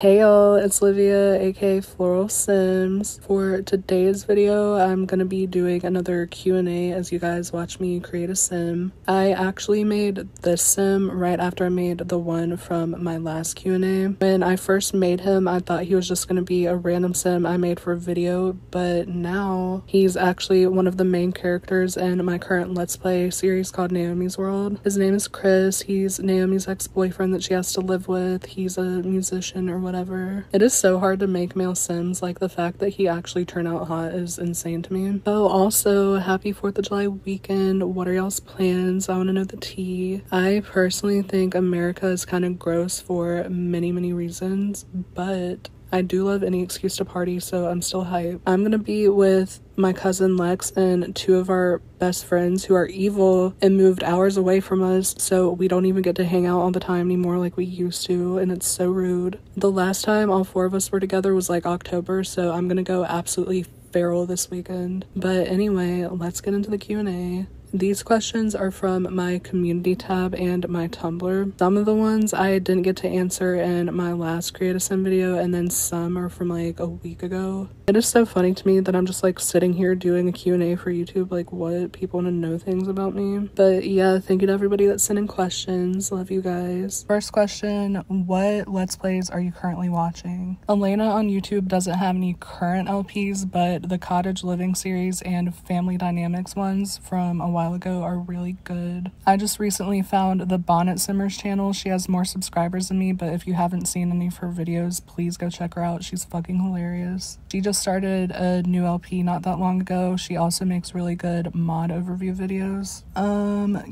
Hey y'all, it's Livia, aka Floral Sims. For today's video, I'm gonna be doing another Q&A as you guys watch me create a sim. I actually made this sim right after I made the one from my last Q&A. When I first made him, I thought he was just gonna be a random sim I made for a video, but now he's actually one of the main characters in my current Let's Play series called Naomi's World. His name is Chris. He's Naomi's ex-boyfriend that she has to live with. He's a musician or whatever. It is so hard to make male sims. Like, the fact that he actually turned out hot is insane to me. Oh, also, happy 4th of July weekend. What are y'all's plans? I want to know the tea. I personally think America is kind of gross for many reasons, but I do love any excuse to party, so I'm still hyped. I'm gonna be with my cousin Lex and two of our best friends who are evil and moved hours away from us, so we don't even get to hang out all the time anymore like we used to, and it's so rude. The last time all 4 of us were together was like October, so I'm gonna go absolutely feral this weekend. But anyway, let's get into the Q&A. These questions are from my community tab and my Tumblr. Some of the ones I didn't get to answer in my last Create a Sim video, and then some are from like a week ago. It is so funny to me that I'm just like sitting here doing a Q&A for YouTube. Like, what? People want to know things about me. But yeah, thank you to everybody that's sending questions. Love you guys. First question, what Let's Plays are you currently watching? Elena on YouTube doesn't have any current LPs, but the Cottage Living series and Family Dynamics ones from a while ago are really good. I just recently found the Bonnet Simmers channel. She has more subscribers than me, but if you haven't seen any of her videos, please go check her out. She's fucking hilarious. She just started a new LP not that long ago. She also makes really good mod overview videos.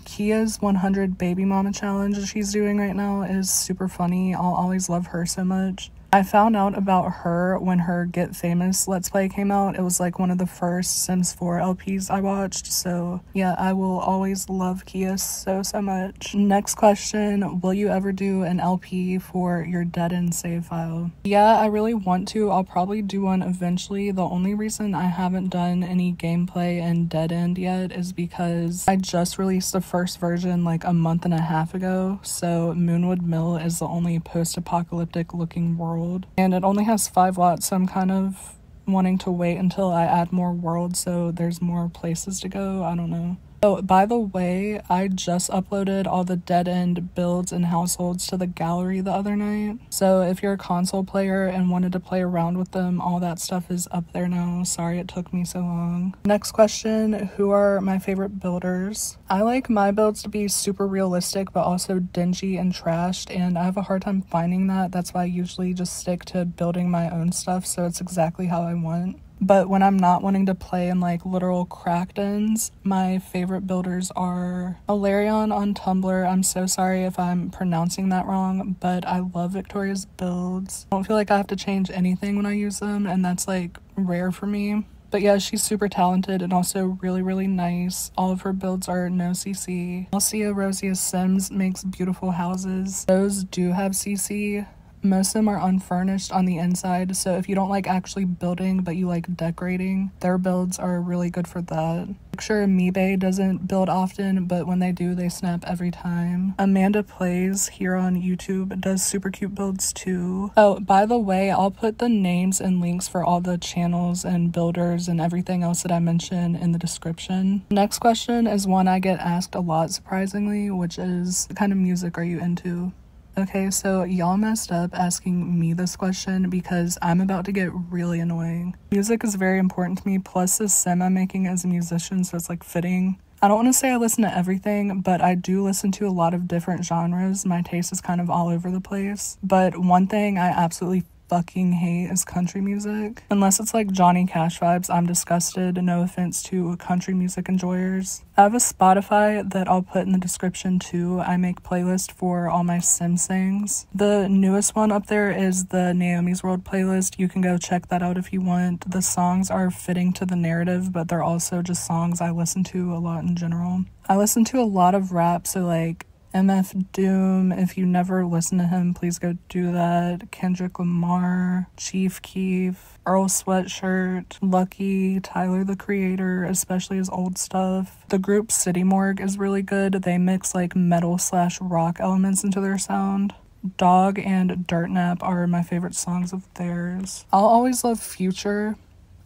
Kia's 100 Baby Mama Challenge she's doing right now is super funny. I'll always love her so much. I found out about her when her Get Famous Let's Play came out. It was like one of the first Sims 4 LPs I watched, so yeah, I will always love Kia so much. Next question, will you ever do an LP for your Dead End save file? Yeah, I really want to. I'll probably do one eventually. The only reason I haven't done any gameplay in Dead End yet is because I just released the first version like a month and a half ago, so Moonwood Mill is the only post-apocalyptic looking world, and it only has 5 lots, so I'm kind of wanting to wait until I add more worlds so there's more places to go. I don't know. Oh, by the way, I just uploaded all the Dead End builds and households to the gallery the other night. So if you're a console player and wanted to play around with them, all that stuff is up there now. Sorry it took me so long. Next question, who are my favorite builders? I like my builds to be super realistic, but also dingy and trashed, and I have a hard time finding that. That's why I usually just stick to building my own stuff, so it's exactly how I want. But when I'm not wanting to play in like literal cracked ends, my favorite builders are Alarion on Tumblr. I'm so sorry if I'm pronouncing that wrong, but I love Victoria's builds. I don't feel like I have to change anything when I use them, and that's like rare for me. But yeah, she's super talented and also really nice. All of her builds are no CC. Alcia Rosia Sims makes beautiful houses. Those do have CC. Most of them are unfurnished on the inside, so if you don't like actually building but you like decorating, their builds are really good for that. Picture Mibe doesn't build often, but when they do, they snap every time. Amanda Plays here on YouTube does super cute builds too. Oh, by the way, I'll put the names and links for all the channels and builders and everything else that I mentioned in the description. Next question is one I get asked a lot, surprisingly, which is, what kind of music are you into? Okay, so y'all messed up asking me this question because I'm about to get really annoying. Music is very important to me, plus this sim I'm making is a musician, so it's like fitting. I don't want to say I listen to everything, but I do listen to a lot of different genres. My taste is kind of all over the place. But one thing I absolutely fucking hate is country music. Unless it's like Johnny Cash vibes, I'm disgusted. No offense to country music enjoyers. I have a Spotify that I'll put in the description too. I make playlists for all my sim sings. The newest one up there is the Naomi's World playlist. You can go check that out if you want. The songs are fitting to the narrative, but they're also just songs I listen to a lot in general. I listen to a lot of rap, so like MF Doom, if you never listen to him, please go do that. Kendrick Lamar, Chief Keef, Earl Sweatshirt, Lucky, Tyler the Creator, especially his old stuff. The group City Morgue is really good. They mix like metal/rock elements into their sound. Dawg and Dirtnap are my favorite songs of theirs. I'll always love Future.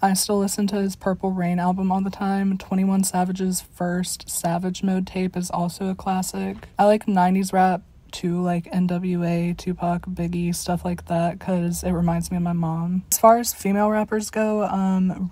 I still listen to his Purple Rain album all the time. 21 Savage's first Savage Mode tape is also a classic. I like 90s rap too, like NWA, Tupac, Biggie, stuff like that, because it reminds me of my mom. As far as female rappers go,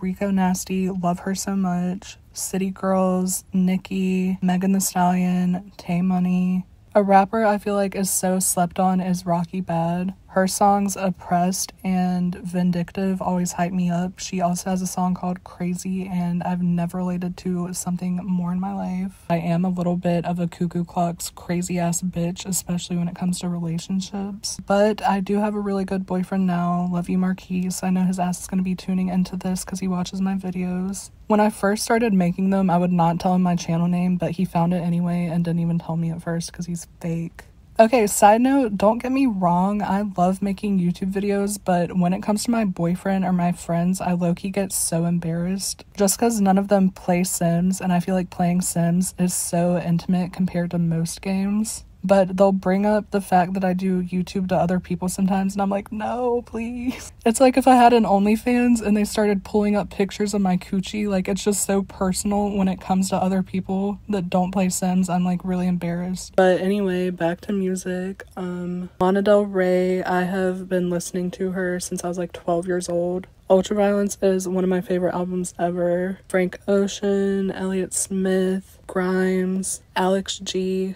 Rico Nasty, love her so much. City Girls, Nicki, Megan Thee Stallion, Tay Money. A rapper I feel like is so slept on is Rocky Bad. Her songs Oppressed and Vindictive always hype me up. She also has a song called Crazy, and I've never related to something more in my life. I am a little bit of a cuckoo clock's crazy ass bitch, especially when it comes to relationships. But I do have a really good boyfriend now. Love you, Marquise. I know his ass is going to be tuning into this because he watches my videos. When I first started making them, I would not tell him my channel name, but he found it anyway and didn't even tell me at first because he's fake. Okay, side note, don't get me wrong, I love making YouTube videos, but when it comes to my boyfriend or my friends, I low-key get so embarrassed. Just because none of them play Sims, and I feel like playing Sims is so intimate compared to most games. But they'll bring up the fact that I do YouTube to other people sometimes, and I'm like, no, please. It's like if I had an OnlyFans and they started pulling up pictures of my coochie, like it's just so personal when it comes to other people that don't play Sims. I'm like really embarrassed. But anyway, back to music. Lana Del Rey, I have been listening to her since I was like 12 years old. Ultraviolence is one of my favorite albums ever. Frank Ocean, Elliott Smith, Grimes, Alex G.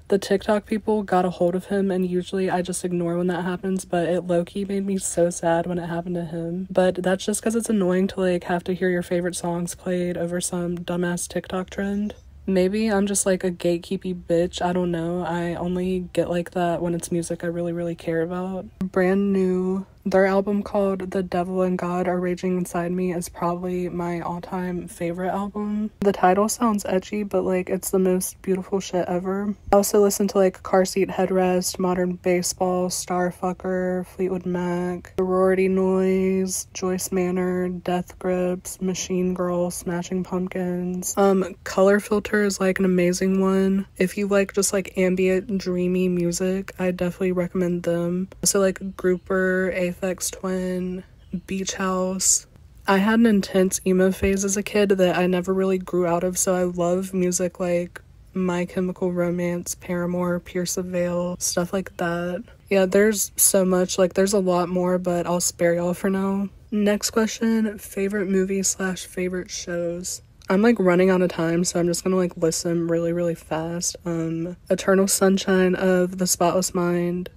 The TikTok people got a hold of him, and usually I just ignore when that happens, but it low-key made me so sad when it happened to him. But that's just because it's annoying to like have to hear your favorite songs played over some dumbass TikTok trend. Maybe I'm just like a gatekeepy bitch, I don't know. I only get like that when it's music I really care about. Brand New, their album called The Devil and God Are Raging Inside Me is probably my all-time favorite album. The title sounds edgy, but like it's the most beautiful shit ever. I also listen to like Car Seat Headrest, Modern Baseball, Starfucker, Fleetwood Mac, Sorority Noise, Joyce Manor, Death Grips, Machine Girl, Smashing Pumpkins. Color Filter is like an amazing one. If you like just like ambient dreamy music, I definitely recommend them. Also like Grouper, Aphex Twin, Beach House. I had an intense emo phase as a kid that I never really grew out of, so I love music like My Chemical Romance, Paramore, Pierce the Veil, stuff like that. Yeah, there's so much, like there's a lot more, but I'll spare y'all for now. Next question, favorite movies / favorite shows. I'm like running out of time, so I'm just gonna like list them really fast. Eternal Sunshine of the Spotless Mind,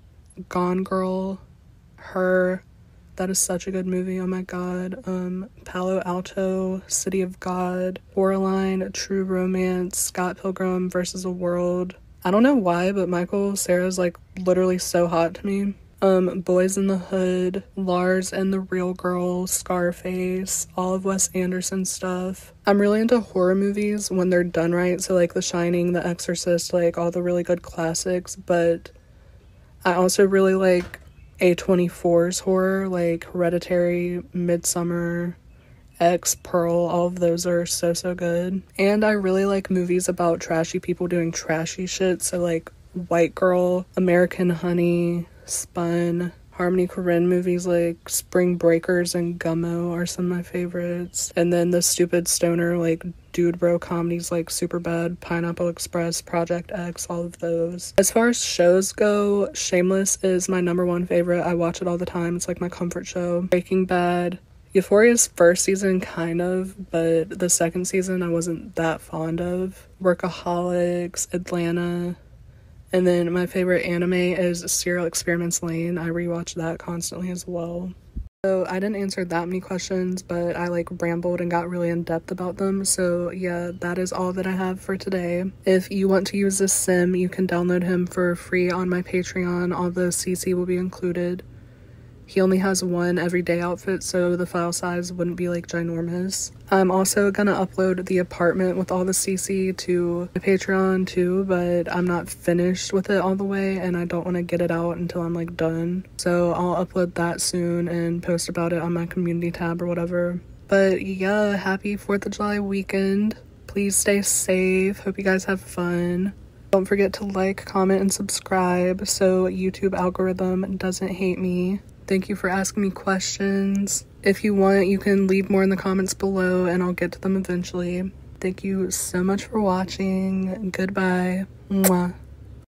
Gone Girl, Her, that is such a good movie, oh my god. Palo Alto, City of God, Coraline, True Romance, Scott Pilgrim vs. the World. I don't know why, but Michael Cera's like literally so hot to me. Boys in the Hood, Lars and the Real Girl, Scarface, all of Wes Anderson's stuff. I'm really into horror movies when they're done right, so like The Shining, The Exorcist, like all the really good classics, but I also really like A24's horror, like Hereditary, Midsummer, X, Pearl, all of those are so good. And I really like movies about trashy people doing trashy shit, so like White Girl, American Honey, Spun, Harmony Korine movies like Spring Breakers and Gummo are some of my favorites. And then the stupid stoner like dude bro comedies like Superbad, Pineapple Express, Project X, all of those. As far as shows go, Shameless is my #1 favorite. I watch it all the time. It's like my comfort show. Breaking Bad. Euphoria's first season kind of, but the second season I wasn't that fond of. Workaholics, Atlanta. And then my favorite anime is Serial Experiments Lane. I rewatch that constantly as well. So I didn't answer that many questions, but I like rambled and got really in depth about them. So yeah, that is all that I have for today. If you want to use this sim, you can download him for free on my Patreon. All the CC will be included. He only has one everyday outfit, so the file size wouldn't be like ginormous. I'm also gonna upload the apartment with all the CC to my Patreon too, but I'm not finished with it all the way and I don't want to get it out until I'm like done. So I'll upload that soon and post about it on my community tab or whatever. But yeah, happy 4th of July weekend. Please stay safe. Hope you guys have fun. Don't forget to like, comment, and subscribe so YouTube algorithm doesn't hate me. Thank you for asking me questions. If you want, you can leave more in the comments below and I'll get to them eventually. Thank you so much for watching. Goodbye. Mwah.